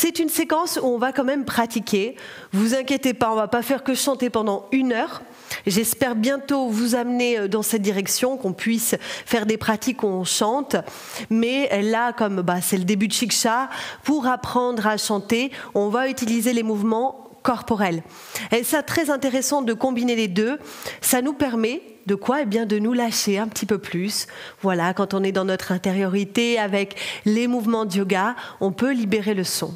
c'est une séquence où on va quand même pratiquer. Vous inquiétez pas, on va pas faire que chanter pendant 1 heure. J'espère bientôt vous amener dans cette direction, qu'on puisse faire des pratiques où on chante. Mais là, comme c'est le début de Shiksha, pour apprendre à chanter, on va utiliser les mouvements corporels. Et c'est très intéressant de combiner les deux. Ça nous permet de quoi ? Eh bien, de nous lâcher un petit peu plus. Voilà, quand on est dans notre intériorité avec les mouvements de yoga, on peut libérer le son.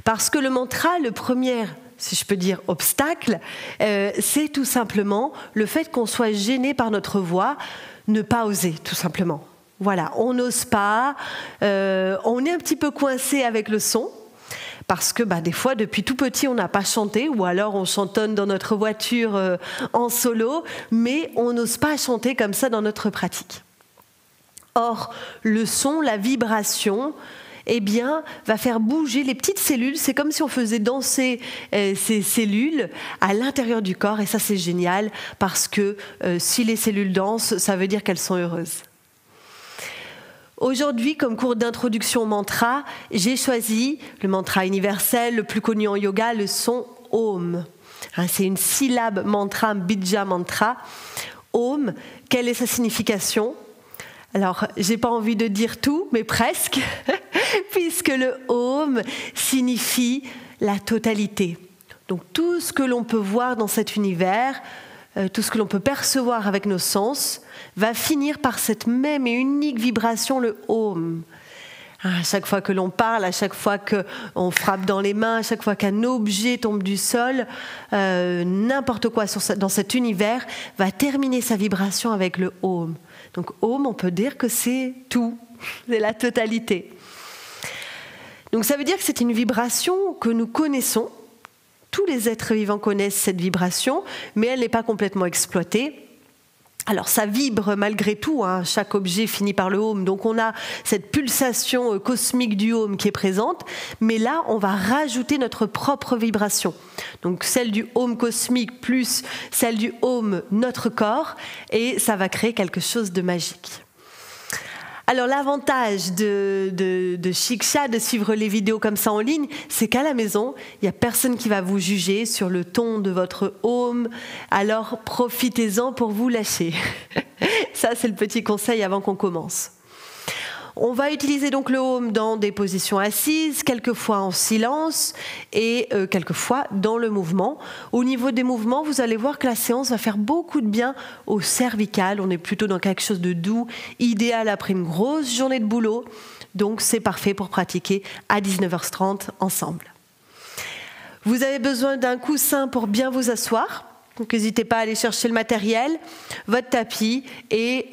Parce que le mantra, le premier, si je peux dire, obstacle, c'est tout simplement le fait qu'on soit gêné par notre voix, ne pas oser, tout simplement. Voilà, on n'ose pas, on est un petit peu coincé avec le son, parce que des fois, depuis tout petit, on n'a pas chanté, ou alors on chantonne dans notre voiture en solo, mais on n'ose pas chanter comme ça dans notre pratique. Or, le son, la vibration, va faire bouger les petites cellules. C'est comme si on faisait danser ces cellules à l'intérieur du corps, et ça, c'est génial, parce que si les cellules dansent, ça veut dire qu'elles sont heureuses. Aujourd'hui, comme cours d'introduction au mantra, j'ai choisi le mantra universel, le plus connu en yoga, le son Om. C'est une syllabe mantra, un bija mantra. Om, quelle est sa signification ? Alors, j'ai pas envie de dire tout, mais presque, puisque le Om signifie la totalité. Donc, tout ce que l'on peut voir dans cet univers, tout ce que l'on peut percevoir avec nos sens, va finir par cette même et unique vibration, le Om. À chaque fois que l'on parle, à chaque fois qu'on frappe dans les mains, à chaque fois qu'un objet tombe du sol, n'importe quoi dans cet univers va terminer sa vibration avec le Om. Donc Om, on peut dire que c'est tout, c'est la totalité. Donc ça veut dire que c'est une vibration que nous connaissons. Tous les êtres vivants connaissent cette vibration, mais elle n'est pas complètement exploitée. Alors ça vibre malgré tout, chaque objet finit par le Om, donc on a cette pulsation cosmique du Om qui est présente, mais là on va rajouter notre propre vibration. Donc celle du Om cosmique plus celle du Om notre corps, et ça va créer quelque chose de magique. Alors l'avantage de Shiksha, de suivre les vidéos comme ça en ligne, c'est qu'à la maison, il n'y a personne qui va vous juger sur le ton de votre Om, alors profitez-en pour vous lâcher. Ça, c'est le petit conseil avant qu'on commence. On va utiliser donc le Om dans des positions assises, quelquefois en silence et quelquefois dans le mouvement. Au niveau des mouvements, vous allez voir que la séance va faire beaucoup de bien au cervical. On est plutôt dans quelque chose de doux, idéal après une grosse journée de boulot. Donc c'est parfait pour pratiquer à 19h30 ensemble. Vous avez besoin d'un coussin pour bien vous asseoir. Donc n'hésitez pas à aller chercher le matériel, votre tapis et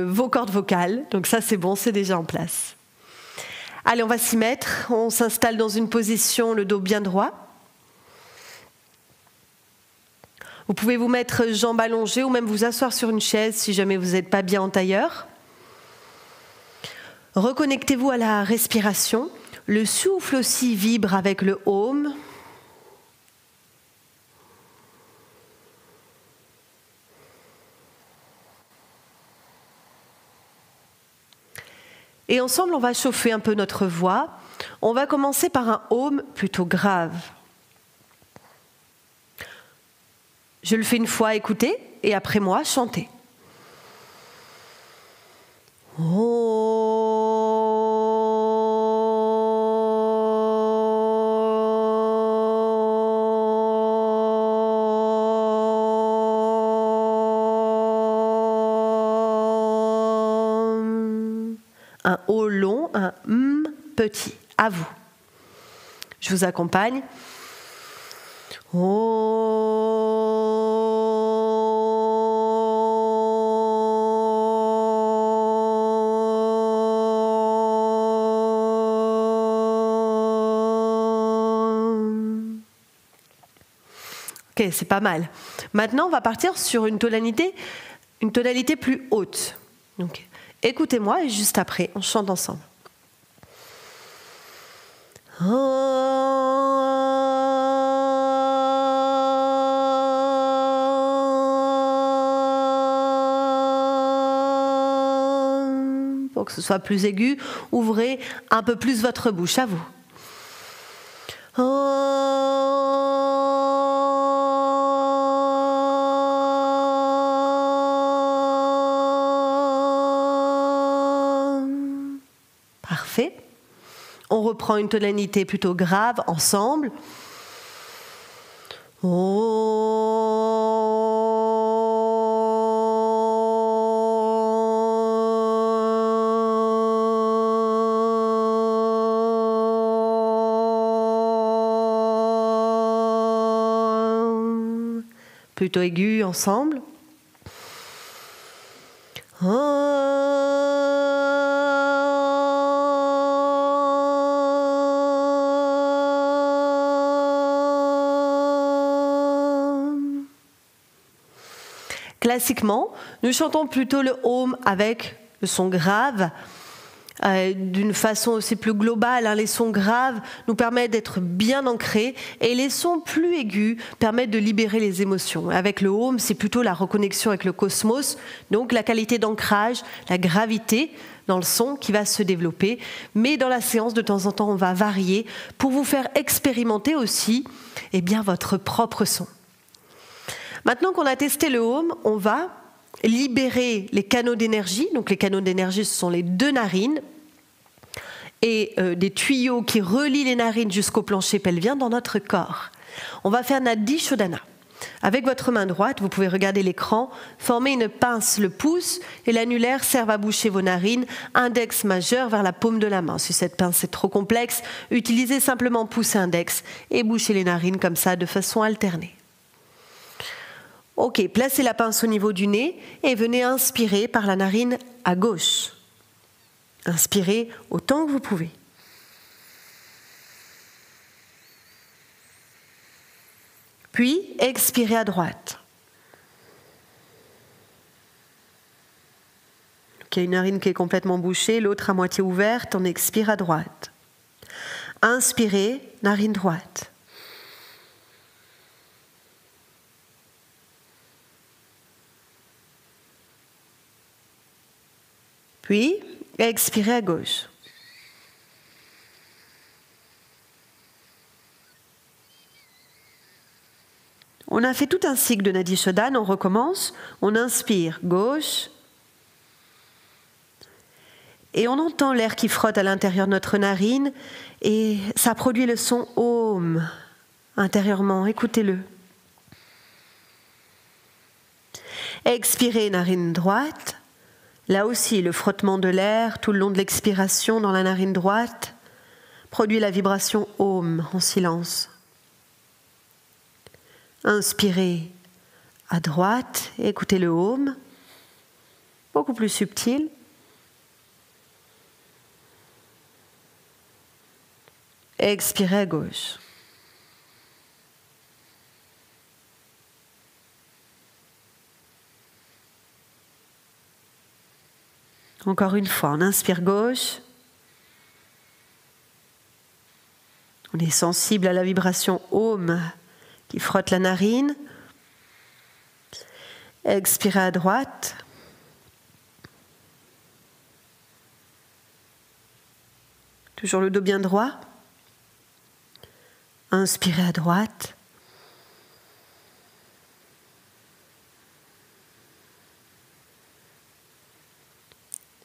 vos cordes vocales. Donc ça c'est bon, c'est déjà en place. Allez, on va s'y mettre. On s'installe dans une position, le dos bien droit. Vous pouvez vous mettre jambes allongées ou même vous asseoir sur une chaise si jamais vous n'êtes pas bien en tailleur. Reconnectez-vous à la respiration. Le souffle aussi vibre avec le Om. Et ensemble, on va chauffer un peu notre voix. On va commencer par un Om plutôt grave. Je le fais une fois, écoutez, et après moi, chantez. Un O long, un M petit. À vous. Je vous accompagne. Ok, c'est pas mal. Maintenant, on va partir sur une tonalité plus haute. Donc, écoutez-moi et juste après, on chante ensemble. Pour que ce soit plus aigu, ouvrez un peu plus votre bouche, à vous. Parfait. On reprend une tonalité plutôt grave ensemble. Plutôt aigu ensemble. Classiquement, nous chantons plutôt le Om avec le son grave, d'une façon aussi plus globale. Les sons graves nous permettent d'être bien ancrés et les sons plus aigus permettent de libérer les émotions. Avec le Om, c'est plutôt la reconnexion avec le cosmos, donc la qualité d'ancrage, la gravité dans le son qui va se développer. Mais dans la séance, de temps en temps, on va varier pour vous faire expérimenter aussi votre propre son. Maintenant qu'on a testé le Om, on va libérer les canaux d'énergie. Donc les canaux d'énergie, ce sont les deux narines et des tuyaux qui relient les narines jusqu'au plancher pelvien dans notre corps. On va faire Nadi Shodhana. Avec votre main droite, vous pouvez regarder l'écran, former une pince, le pouce et l'annulaire servent à boucher vos narines, index majeur vers la paume de la main. Si cette pince est trop complexe, utilisez simplement pouce et index et bouchez les narines comme ça de façon alternée. Ok, placez la pince au niveau du nez et venez inspirer par la narine à gauche. Inspirez autant que vous pouvez. Puis, expirez à droite. Donc, il y a une narine qui est complètement bouchée, l'autre à moitié ouverte, on expire à droite. Inspirez, narine droite. Puis, expirez à gauche. On a fait tout un cycle de Nadi Shodhana, on recommence. On inspire gauche. Et on entend l'air qui frotte à l'intérieur de notre narine et ça produit le son Om intérieurement. Écoutez-le. Expirez, narine droite. Là aussi, le frottement de l'air tout le long de l'expiration dans la narine droite produit la vibration Om en silence. Inspirez à droite, écoutez le Om, beaucoup plus subtil. Expirez à gauche. Encore une fois, on inspire gauche. On est sensible à la vibration Om qui frotte la narine. Expirez à droite. Toujours le dos bien droit. Inspirez à droite.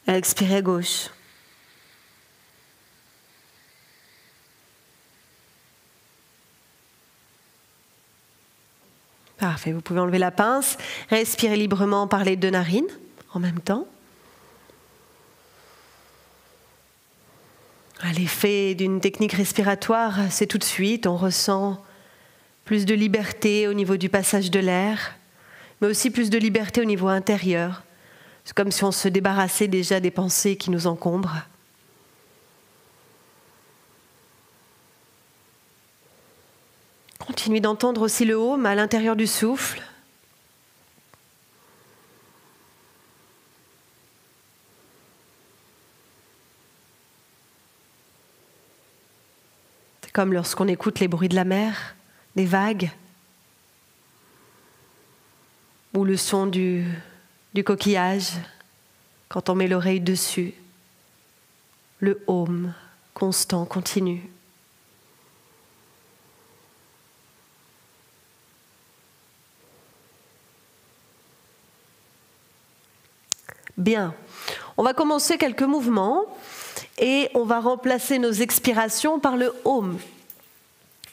Expirez à gauche. Parfait, vous pouvez enlever la pince, respirez librement par les deux narines en même temps. L'effet d'une technique respiratoire, c'est tout de suite, on ressent plus de liberté au niveau du passage de l'air, mais aussi plus de liberté au niveau intérieur. C'est comme si on se débarrassait déjà des pensées qui nous encombrent. Continuez d'entendre aussi le Om à l'intérieur du souffle. C'est comme lorsqu'on écoute les bruits de la mer, des vagues, ou le son du coquillage quand on met l'oreille dessus. Le Om constant, continu. Bien. On va commencer quelques mouvements et on va remplacer nos expirations par le Om.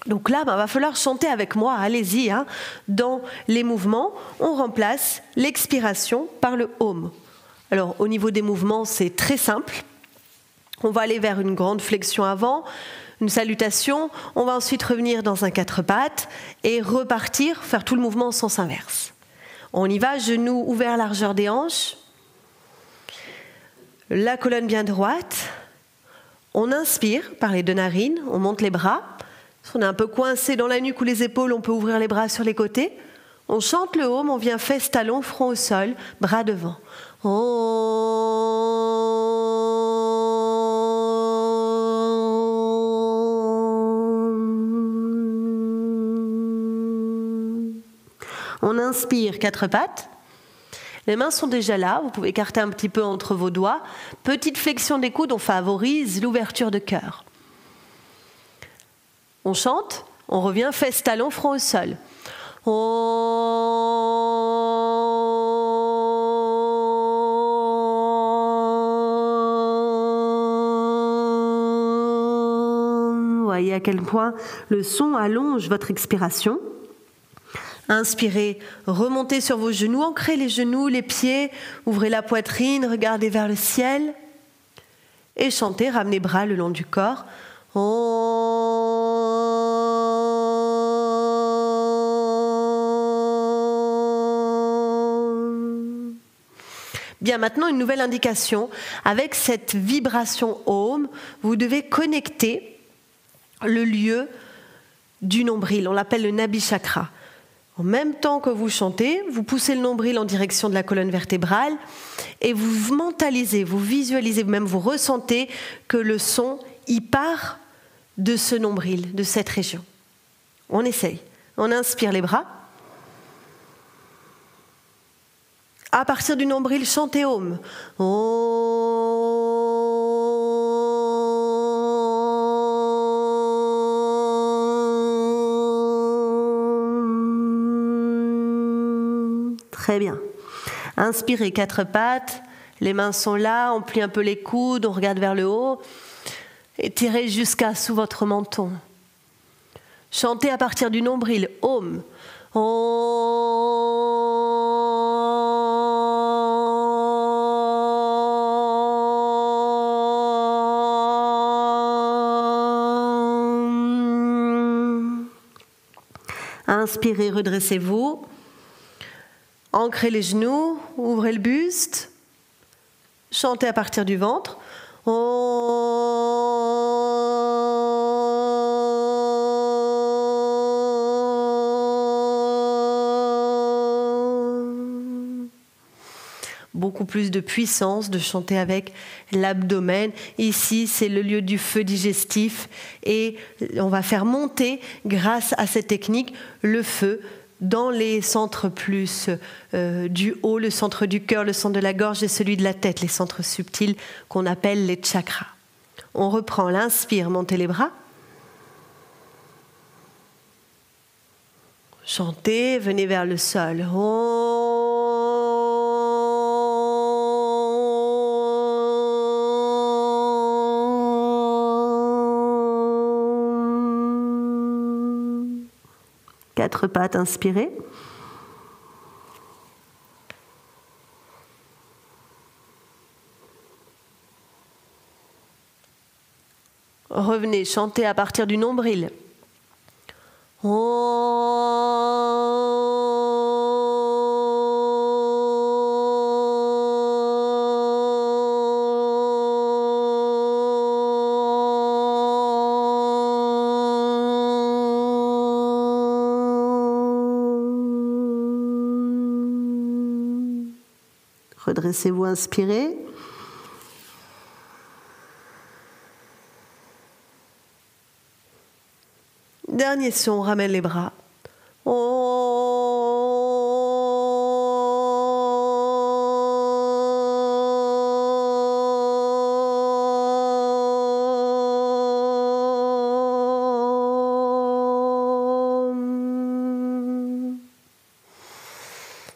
Donc là, va falloir chanter avec moi, allez-y. Hein. Dans les mouvements, on remplace l'expiration par le Om. Alors, au niveau des mouvements, c'est très simple. On va aller vers une grande flexion avant, une salutation. On va ensuite revenir dans un quatre pattes et repartir, faire tout le mouvement en sens inverse. On y va, genoux ouverts, largeur des hanches. La colonne bien droite. On inspire par les deux narines, on monte les bras. Si on est un peu coincé dans la nuque ou les épaules, on peut ouvrir les bras sur les côtés. On chante le Om, on vient fesse talon, front au sol, bras devant. On inspire, quatre pattes. Les mains sont déjà là, vous pouvez écarter un petit peu entre vos doigts. Petite flexion des coudes, on favorise l'ouverture de cœur. On chante, on revient, fesse talon, front au sol. Vous voyez à quel point le son allonge votre expiration. Inspirez, remontez sur vos genoux, ancrez les genoux, les pieds, ouvrez la poitrine, regardez vers le ciel. Et chantez, ramenez bras le long du corps. Bien, maintenant une nouvelle indication. Avec cette vibration Om, vous devez connecter le lieu du nombril. On l'appelle le Nabi Chakra. En même temps que vous chantez, vous poussez le nombril en direction de la colonne vertébrale et vous mentalisez, vous visualisez, même vous ressentez que le son y part de ce nombril, de cette région. On essaye. On inspire les bras. À partir du nombril, chantez Om. Très bien. Inspirez, quatre pattes. Les mains sont là, on plie un peu les coudes, on regarde vers le haut. Étirez jusqu'à sous votre menton. Chantez à partir du nombril, Om. Inspirez, redressez-vous. Ancrez les genoux, ouvrez le buste. Chantez à partir du ventre. Beaucoup plus de puissance de chanter avec l'abdomen. Ici, c'est le lieu du feu digestif et on va faire monter, grâce à cette technique, le feu dans les centres plus du haut, le centre du cœur, le centre de la gorge et celui de la tête, les centres subtils qu'on appelle les chakras. On reprend l'inspire, montez les bras. Chantez, venez vers le sol. Quatre pattes, inspirez. Revenez, chantez à partir du nombril. Redressez-vous, inspirez. Dernier son, on ramène les bras.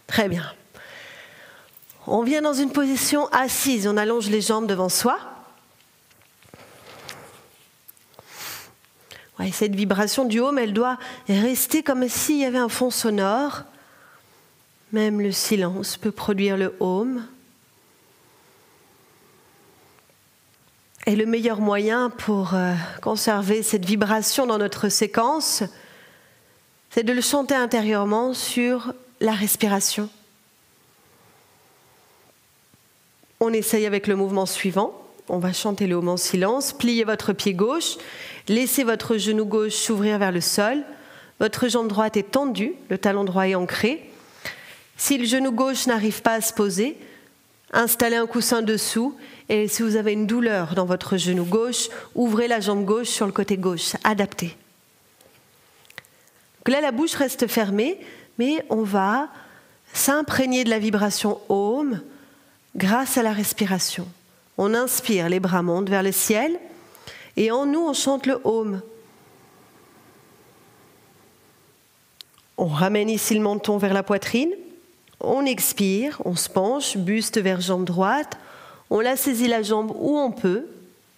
Très bien. On vient dans une position assise, on allonge les jambes devant soi. Ouais, cette vibration du Om, elle doit rester comme s'il y avait un fond sonore. Même le silence peut produire le Om. Et le meilleur moyen pour conserver cette vibration dans notre séquence, c'est de le chanter intérieurement sur la respiration. On essaye avec le mouvement suivant. On va chanter le Om en silence. Pliez votre pied gauche. Laissez votre genou gauche s'ouvrir vers le sol. Votre jambe droite est tendue. Le talon droit est ancré. Si le genou gauche n'arrive pas à se poser, installez un coussin dessous. Et si vous avez une douleur dans votre genou gauche, ouvrez la jambe gauche sur le côté gauche. Adaptez. Donc là, la bouche reste fermée, mais on va s'imprégner de la vibration Om grâce à la respiration. On inspire, les bras montent vers le ciel et en nous, on chante le Om. On ramène ici le menton vers la poitrine. On expire, on se penche, buste vers jambe droite. On la saisit la jambe où on peut,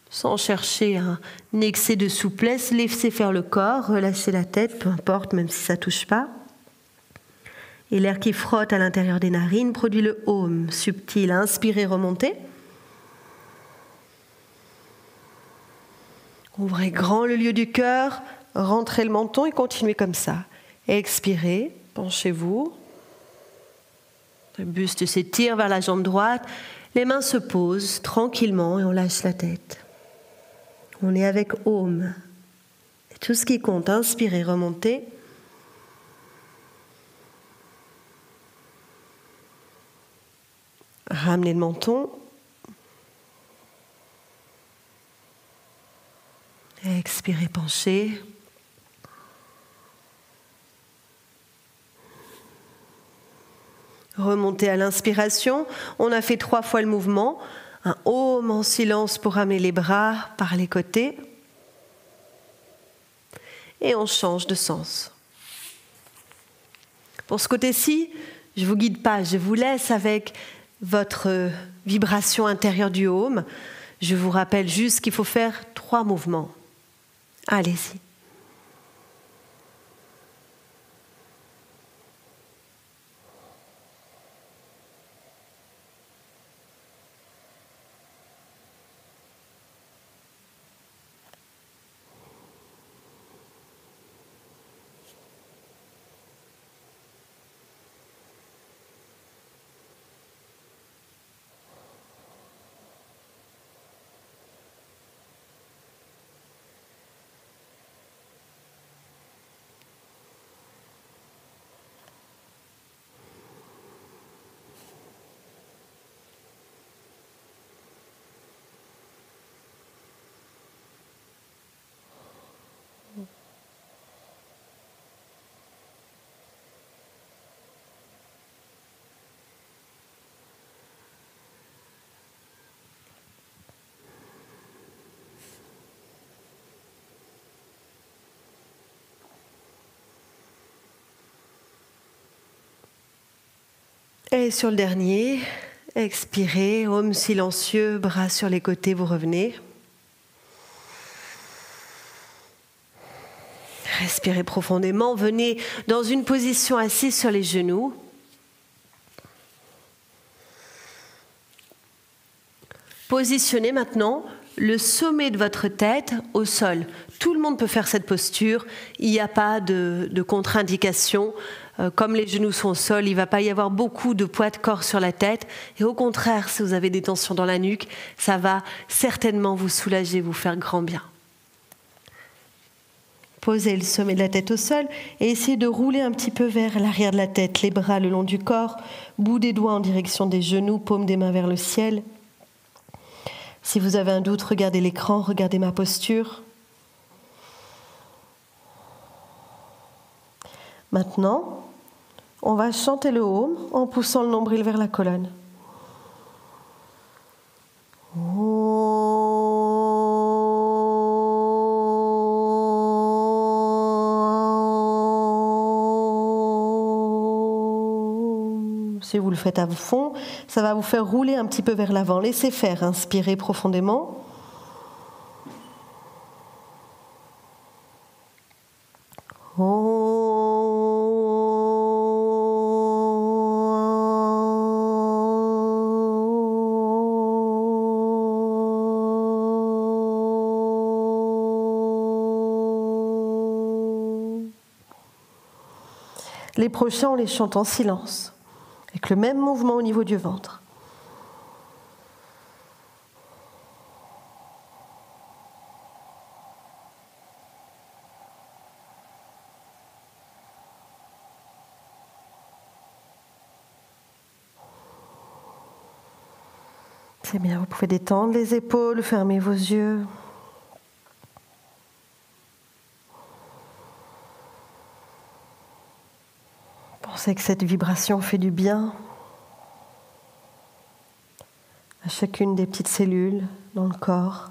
sans chercher un excès de souplesse. Laissez faire le corps, relâchez la tête, peu importe, même si ça ne touche pas. Et l'air qui frotte à l'intérieur des narines produit le Om subtil. Inspirez, remontez. Ouvrez grand le lieu du cœur, rentrez le menton et continuez comme ça. Expirez, penchez-vous. Le buste s'étire vers la jambe droite. Les mains se posent tranquillement et on lâche la tête. On est avec Om. Et tout ce qui compte, inspirez, remontez. Ramenez le menton. Expirez, penchez. Remontez à l'inspiration. On a fait 3 fois le mouvement. Un Om en silence pour ramener les bras par les côtés. Et on change de sens. Pour ce côté-ci, je ne vous guide pas, je vous laisse avec votre vibration intérieure du Om. Je vous rappelle juste qu'il faut faire 3 mouvements. Allez-y. Et sur le dernier, expirez, Om silencieux, bras sur les côtés, vous revenez. Respirez profondément, venez dans une position assise sur les genoux. Positionnez maintenant le sommet de votre tête au sol. Tout le monde peut faire cette posture, il n'y a pas de contre-indication. Comme les genoux sont au sol, il ne va pas y avoir beaucoup de poids de corps sur la tête. Et au contraire, si vous avez des tensions dans la nuque, ça va certainement vous soulager, vous faire grand bien. Posez le sommet de la tête au sol et essayez de rouler un petit peu vers l'arrière de la tête, les bras le long du corps, bout des doigts en direction des genoux, paume des mains vers le ciel. Si vous avez un doute, regardez l'écran, regardez ma posture. Maintenant, on va chanter le Om en poussant le nombril vers la colonne. Si vous le faites à fond, ça va vous faire rouler un petit peu vers l'avant. Laissez faire, inspirez profondément. Les prochains, on les chante en silence, avec le même mouvement au niveau du ventre. C'est bien, vous pouvez détendre les épaules, fermer vos yeux. Pensez que cette vibration fait du bien à chacune des petites cellules dans le corps.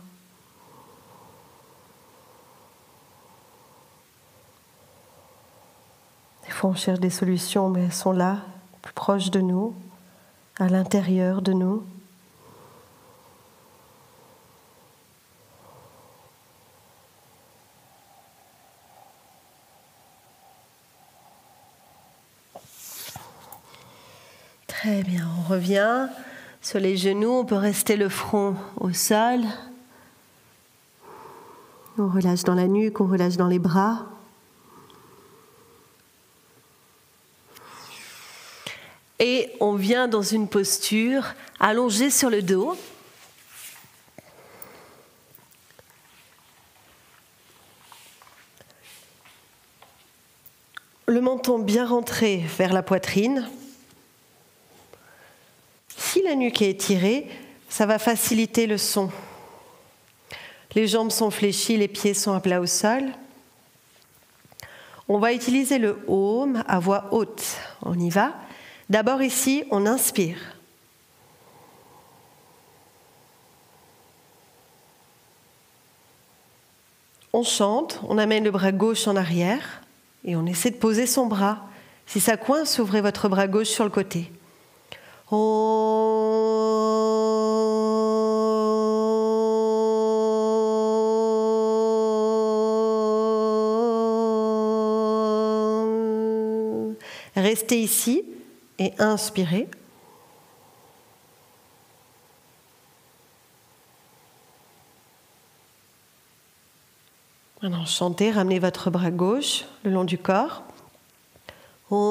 Des fois, on cherche des solutions, mais elles sont là, plus proches de nous, à l'intérieur de nous. Très bien, on revient sur les genoux, on peut rester le front au sol. On relâche dans la nuque, on relâche dans les bras. Et on vient dans une posture allongée sur le dos. Le menton bien rentré vers la poitrine. Si la nuque est étirée, ça va faciliter le son. Les jambes sont fléchies, les pieds sont à plat au sol. On va utiliser le Om à voix haute. On y va. D'abord ici, on inspire. On chante, on amène le bras gauche en arrière et on essaie de poser son bras. Si ça coince, ouvrez votre bras gauche sur le côté. Restez ici et inspirez. Maintenant, chantez, ramenez votre bras gauche le long du corps. On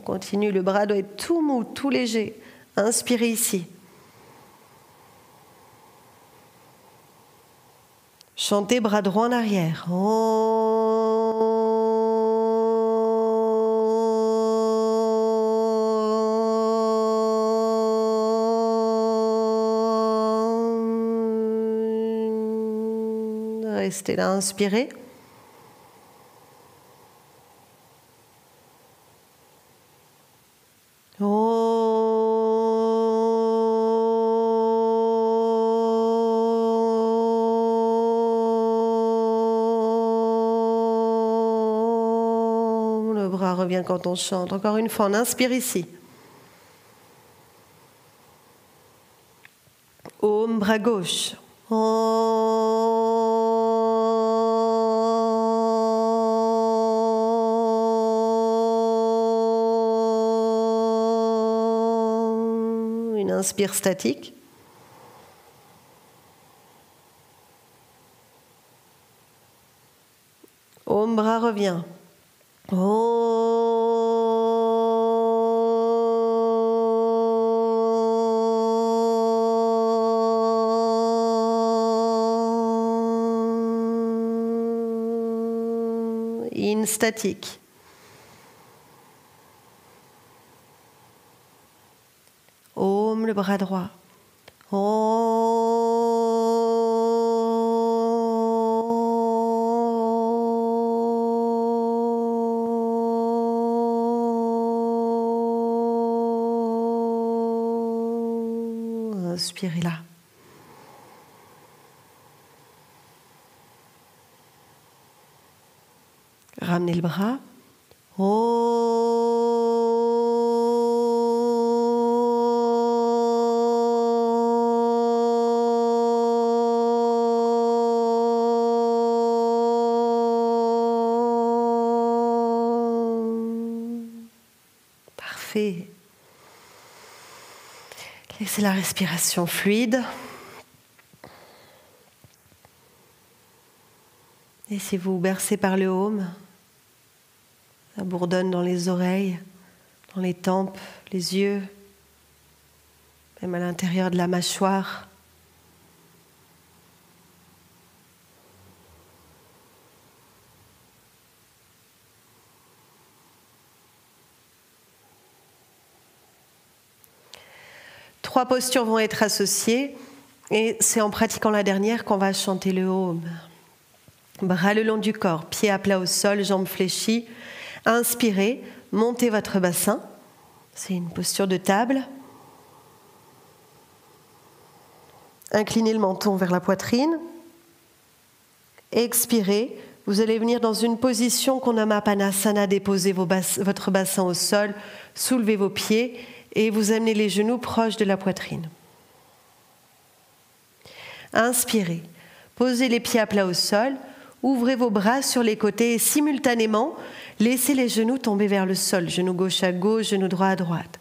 continue, le bras doit être tout mou, tout léger. Inspirez ici. Chantez bras droit en arrière. Restez là, inspirez. Le bras revient quand on chante. Encore une fois, on inspire ici. Om, bras gauche. Une inspire statique. Om, bras revient. In statique. Om, le bras droit. Inspirez là. ramenez le bras. Parfait. Laissez la respiration fluide. Laissez-vous bercer par le Om. Ça bourdonne dans les oreilles, dans les tempes, les yeux, même à l'intérieur de la mâchoire. Trois postures vont être associées et c'est en pratiquant la dernière qu'on va chanter le Om. Bras le long du corps, pieds à plat au sol, jambes fléchies. Inspirez, montez votre bassin. C'est une posture de table. Inclinez le menton vers la poitrine. Expirez. Vous allez venir dans une position qu'on nomme Apanasana. Déposez votre bassin au sol, soulevez vos pieds et vous amenez les genoux proches de la poitrine. Inspirez. Posez les pieds à plat au sol. Ouvrez vos bras sur les côtés et simultanément, laissez les genoux tomber vers le sol. Genou gauche à gauche, genou droit à droite.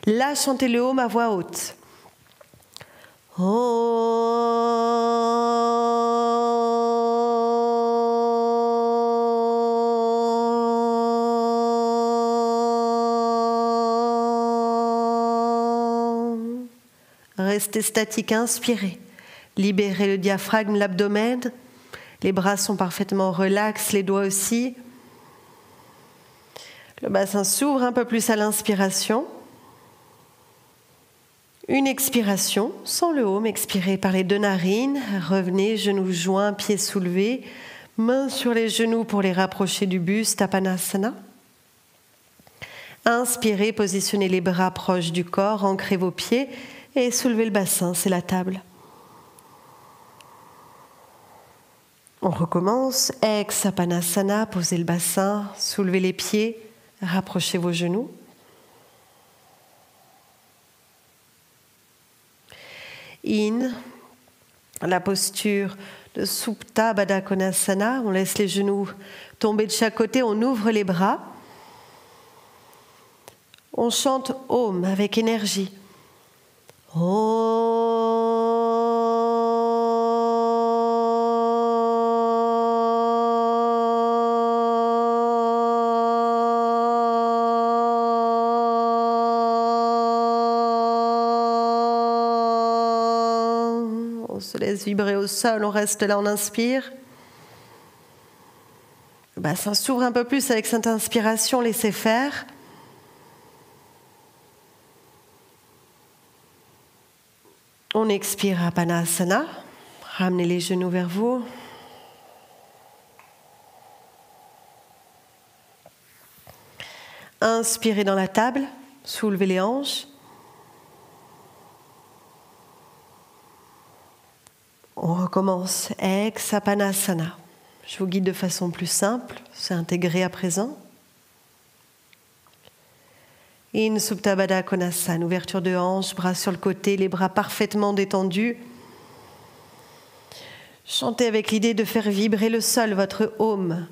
Là, chantez le Om à voix haute. Restez statique, inspirez. Libérez le diaphragme, l'abdomen. Les bras sont parfaitement relax, les doigts aussi. Le bassin s'ouvre un peu plus à l'inspiration. Une expiration, sans le Om, expirez par les deux narines. Revenez, genoux joints, pieds soulevés. Mains sur les genoux pour les rapprocher du buste, Apanasana. Inspirez, positionnez les bras proches du corps, ancrez vos pieds et soulevez le bassin, c'est la table. On recommence, ex-Apanasana, posez le bassin, soulevez les pieds, rapprochez vos genoux. In, la posture de Supta Baddha Konasana, on laisse les genoux tomber de chaque côté, on ouvre les bras. On chante Om avec énergie. Om. On se laisse vibrer au sol, on reste là, on inspire. Le bassin s'ouvre un peu plus avec cette inspiration, laissez faire. On expire Apanasana. Ramenez les genoux vers vous. Inspirez dans la table, soulevez les hanches. On recommence ex-Apanasana. Je vous guide de façon plus simple, c'est intégré à présent. In Supta Baddha Konasana, ouverture de hanches, bras sur le côté, les bras parfaitement détendus. Chantez avec l'idée de faire vibrer le sol, votre Om.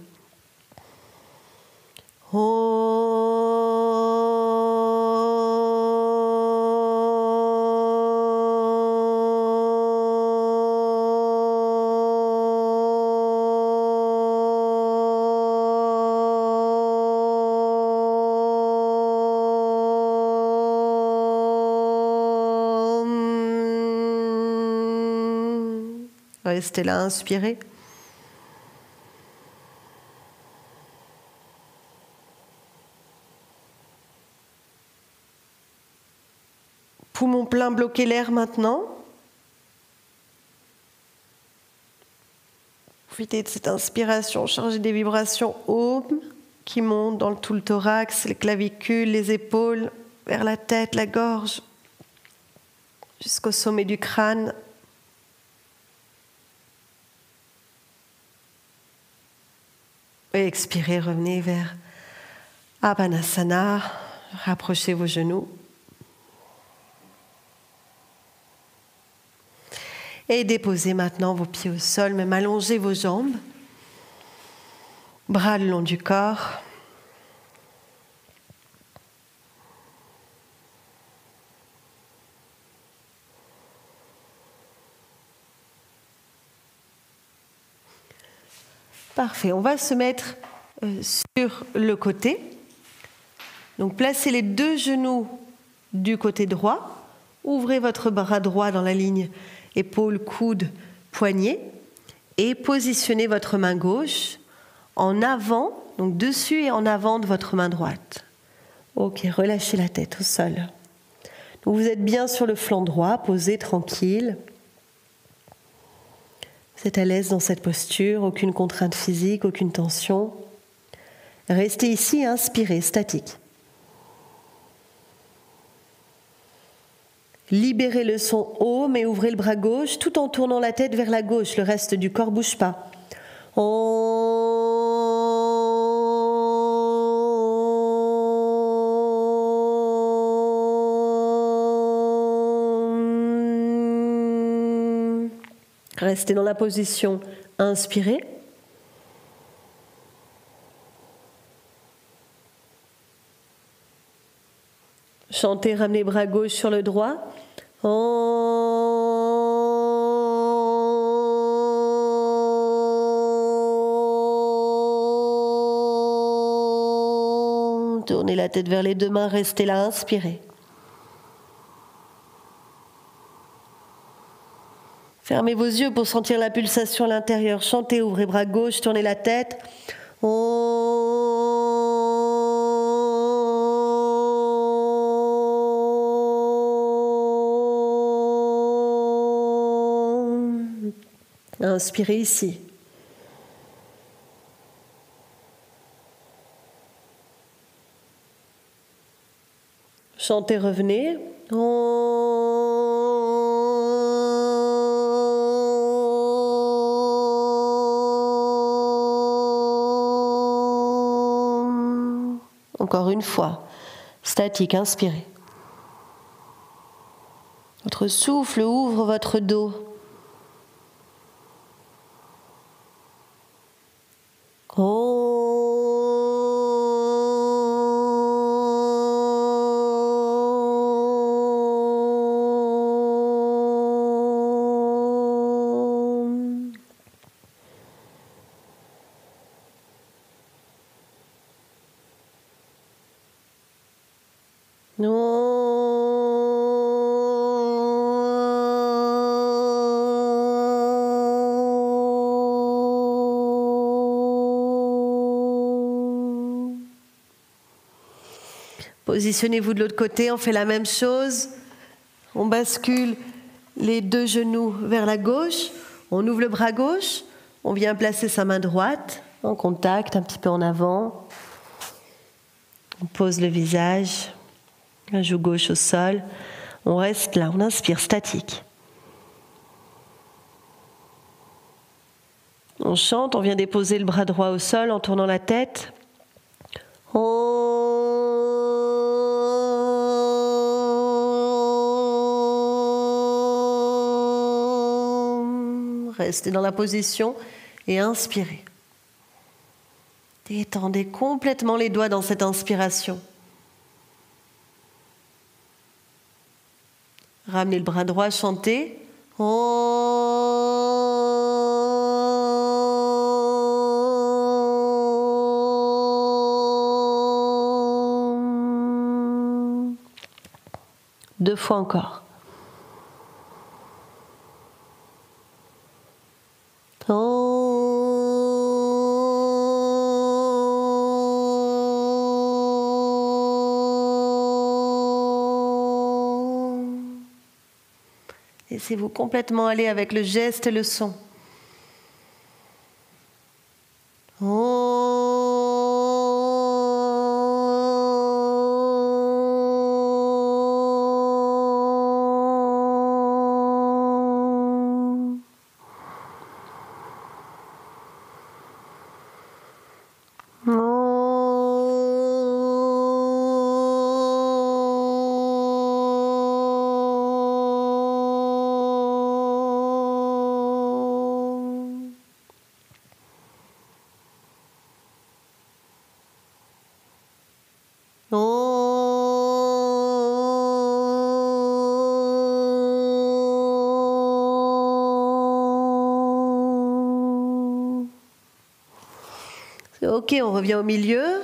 Restez là, inspirez. Poumons pleins, bloquez l'air maintenant. Profitez de cette inspiration, chargez des vibrations Om qui montent dans tout le thorax, les clavicules, les épaules, vers la tête, la gorge, jusqu'au sommet du crâne. Et expirez, revenez vers Apanasana. Rapprochez vos genoux. Et déposez maintenant vos pieds au sol, même allongez vos jambes. Bras le long du corps. Parfait, on va se mettre sur le côté. Donc placez les deux genoux du côté droit. Ouvrez votre bras droit dans la ligne épaule, coude, poignet. Et positionnez votre main gauche en avant, donc dessus et en avant de votre main droite. Ok, relâchez la tête au sol. Donc vous êtes bien sur le flanc droit, posé tranquille. Vous êtes à l'aise dans cette posture, aucune contrainte physique, aucune tension. Restez ici, inspirez, statique. Libérez le son Om et ouvrez le bras gauche tout en tournant la tête vers la gauche. Le reste du corps ne bouge pas. Restez dans la position, inspirez. Chantez, ramenez bras gauche sur le droit. Tournez la tête vers les deux mains, restez là, inspirez. Fermez vos yeux pour sentir la pulsation à l'intérieur. Chantez, ouvrez bras gauche, tournez la tête. Inspirez ici. Chantez, revenez. Encore une fois, statique, inspirez. Votre souffle ouvre votre dos. Positionnez-vous de l'autre côté, on fait la même chose. On bascule les deux genoux vers la gauche, on ouvre le bras gauche, on vient placer sa main droite en contact, un petit peu en avant. On pose le visage, la joue gauche au sol. On reste là, on inspire, statique. On chante, on vient déposer le bras droit au sol en tournant la tête. Restez dans la position et inspirez. Détendez complètement les doigts dans cette inspiration. Ramenez le bras droit, chantez. Deux fois encore. Laissez-vous complètement aller avec le geste et le son. Ok, on revient au milieu,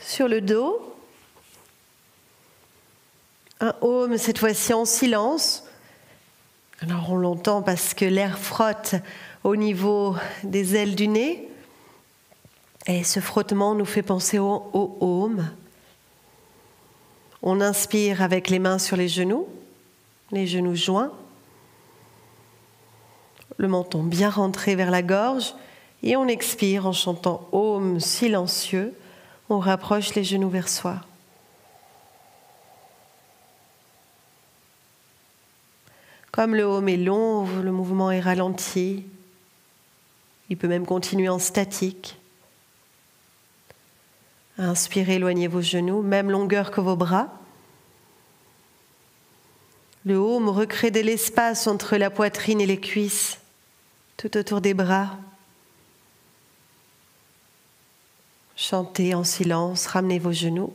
sur le dos. Un Om, cette fois-ci en silence. Alors on l'entend parce que l'air frotte au niveau des ailes du nez. Et ce frottement nous fait penser au Om. On inspire avec les mains sur les genoux joints. Le menton bien rentré vers la gorge. Et on expire en chantant Om silencieux. On rapproche les genoux vers soi. Comme le Om est long, le mouvement est ralenti. Il peut même continuer en statique. Inspirez, éloignez vos genoux, même longueur que vos bras. Le Om recrée de l'espace entre la poitrine et les cuisses, tout autour des bras. Chantez en silence, ramenez vos genoux.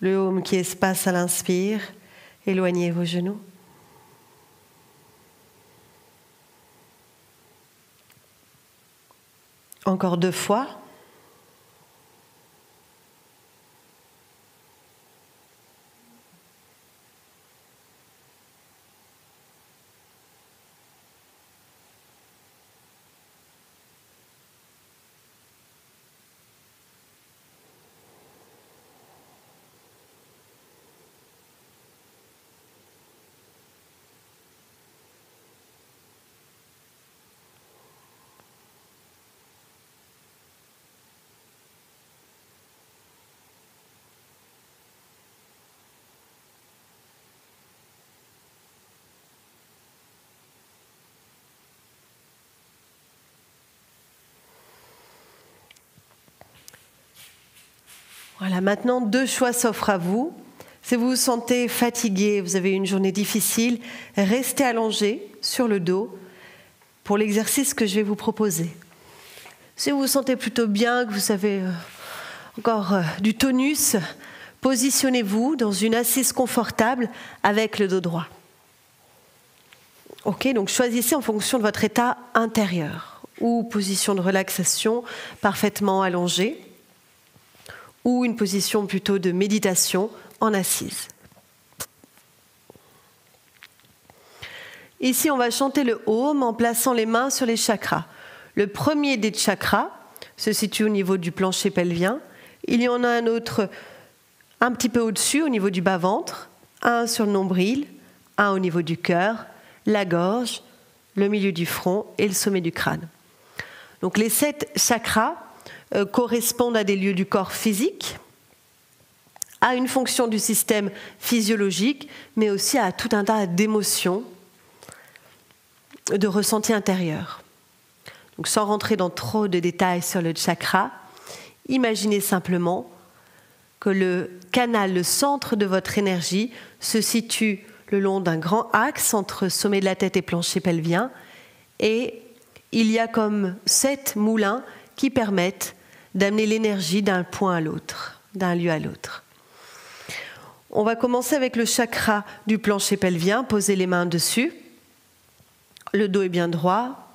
Le Om qui espace à l'inspire, éloignez vos genoux. Encore 2 fois. Voilà, maintenant 2 choix s'offrent à vous. Si vous vous sentez fatigué, vous avez une journée difficile, restez allongé sur le dos pour l'exercice que je vais vous proposer. Si vous vous sentez plutôt bien, que vous avez encore du tonus, positionnez-vous dans une assise confortable avec le dos droit. Ok, donc choisissez en fonction de votre état intérieur, ou position de relaxation parfaitement allongée, ou une position plutôt de méditation en assise. Ici, on va chanter le Om en plaçant les mains sur les chakras. Le premier des chakras se situe au niveau du plancher pelvien. Il y en a un autre un petit peu au-dessus, au niveau du bas-ventre, un sur le nombril, un au niveau du cœur, la gorge, le milieu du front et le sommet du crâne. Donc les 7 chakras correspondent à des lieux du corps physique, à une fonction du système physiologique, mais aussi à tout un tas d'émotions, de ressentis intérieurs. Donc sans rentrer dans trop de détails sur le chakra, imaginez simplement que le canal, le centre de votre énergie, se situe le long d'un grand axe entre sommet de la tête et plancher pelvien, et il y a comme 7 moulins qui permettent d'amener l'énergie d'un point à l'autre, d'un lieu à l'autre. On va commencer avec le chakra du plancher pelvien, posez les mains dessus. Le dos est bien droit.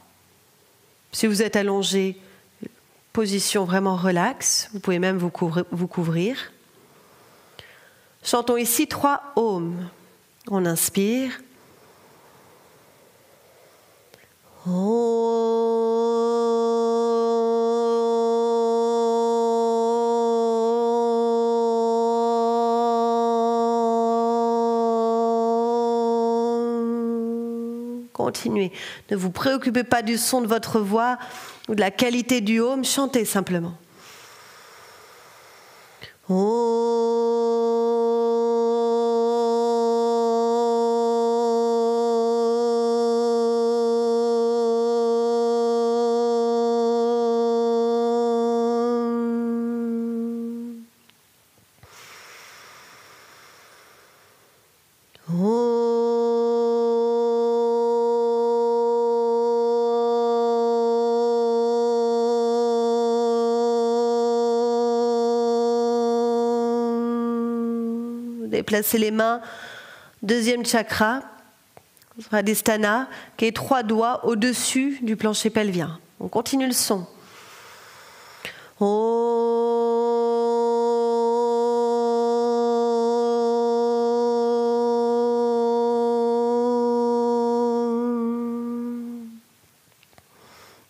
Si vous êtes allongé, position vraiment relaxe, vous pouvez même vous couvrir. Chantons ici 3 Om. On inspire. Continuez. Ne vous préoccupez pas du son de votre voix ou de la qualité du Om, chantez simplement. Déplacez les mains. Deuxième chakra, Svadhisthana, qui est 3 doigts au-dessus du plancher pelvien. On continue le son.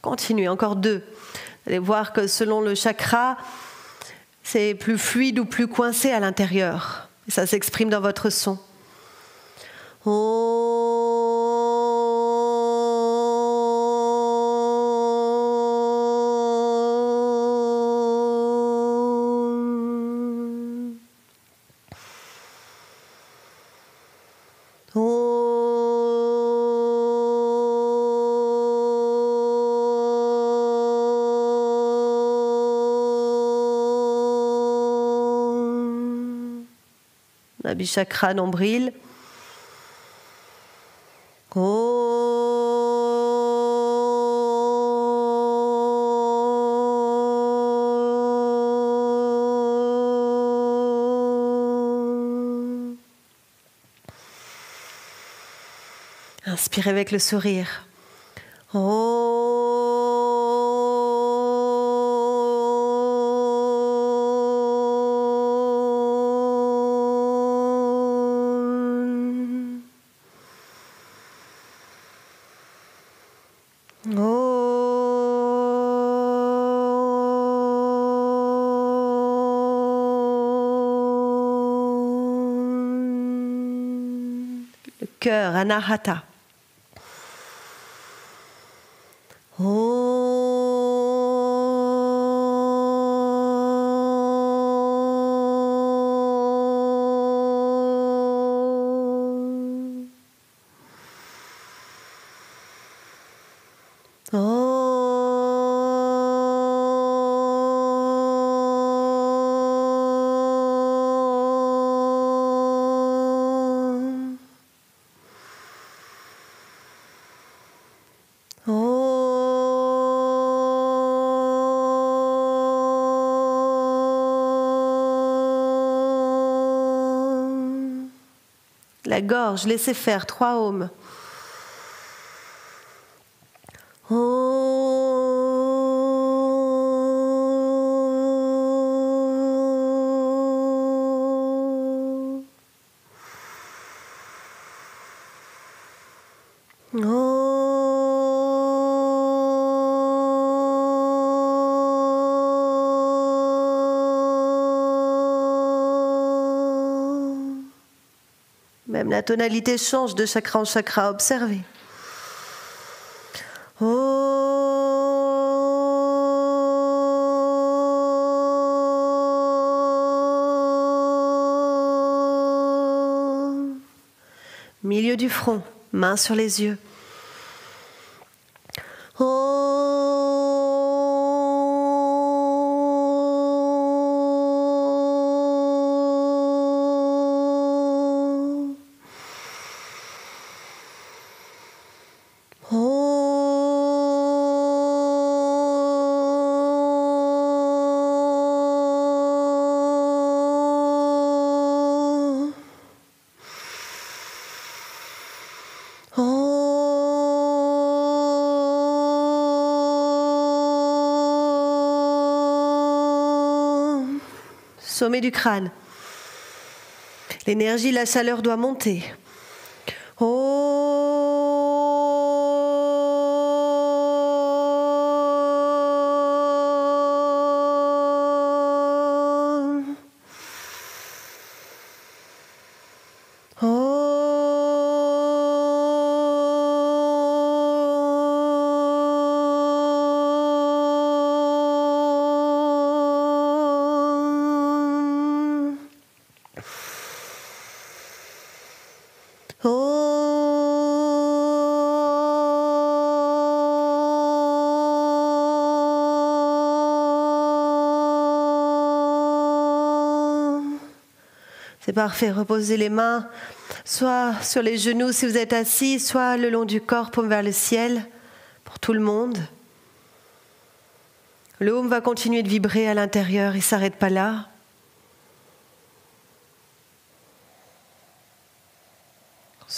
Continuez, encore 2. Vous allez voir que selon le chakra, c'est plus fluide ou plus coincé à l'intérieur. Et ça s'exprime dans votre son. Nabhi-chakra, nombril. Inspirez avec le sourire. Le cœur, Anahata. La gorge, laissez faire 3 ohms. Même la tonalité change de chakra en chakra. Observez. Milieu du front, main sur les yeux. Sommet du crâne. L'énergie, la chaleur doit monter. C'est parfait, reposez les mains, soit sur les genoux si vous êtes assis, soit le long du corps, paume vers le ciel, pour tout le monde. Le Om va continuer de vibrer à l'intérieur, il ne s'arrête pas là.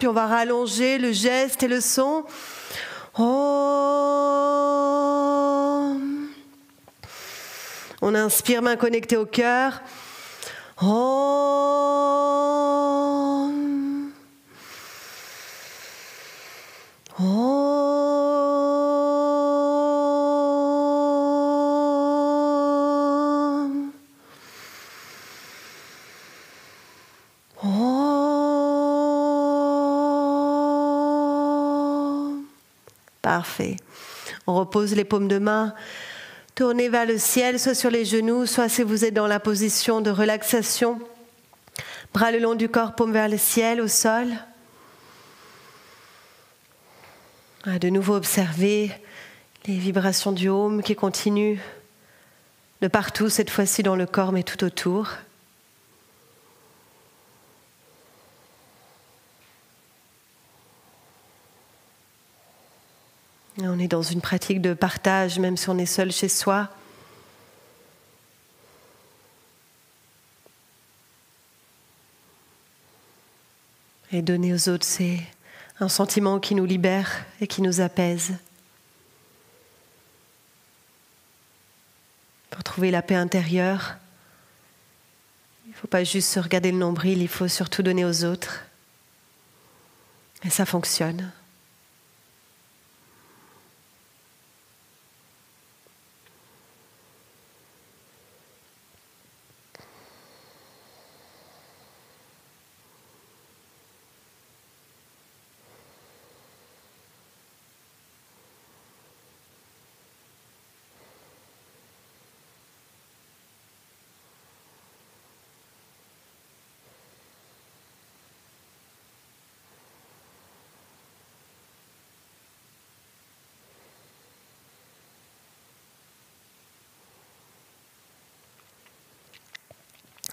puis on va rallonger le geste et le son. Om. On inspire, main connectée au cœur. Om. Om. Om. Parfait. On repose les paumes de main. Tournez vers le ciel, soit sur les genoux, soit si vous êtes dans la position de relaxation. Bras le long du corps, paume vers le ciel, au sol. De nouveau observer les vibrations du Om qui continuent de partout, cette fois-ci dans le corps, mais tout autour. Et on est dans une pratique de partage, même si on est seul chez soi. Et donner aux autres, c'est un sentiment qui nous libère et qui nous apaise. Pour trouver la paix intérieure, il ne faut pas juste se regarder le nombril, il faut surtout donner aux autres. Et ça fonctionne.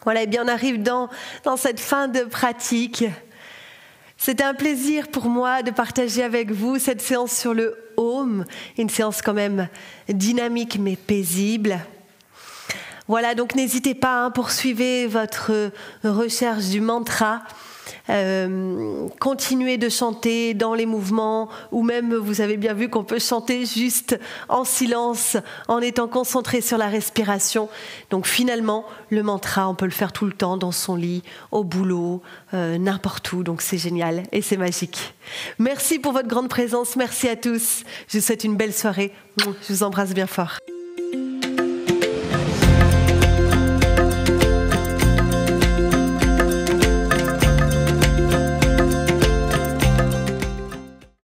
Voilà, et bien on arrive dans cette fin de pratique. C'était un plaisir pour moi de partager avec vous cette séance sur le Om, une séance quand même dynamique mais paisible. Voilà, donc n'hésitez pas, poursuivez votre recherche du mantra. Continuez de chanter dans les mouvements, ou même vous avez bien vu qu'on peut chanter juste en silence en étant concentré sur la respiration. Donc finalement le mantra on peut le faire tout le temps dans son lit, au boulot, n'importe où, donc c'est génial et c'est magique. Merci pour votre grande présence, merci à tous, je vous souhaite une belle soirée, je vous embrasse bien fort.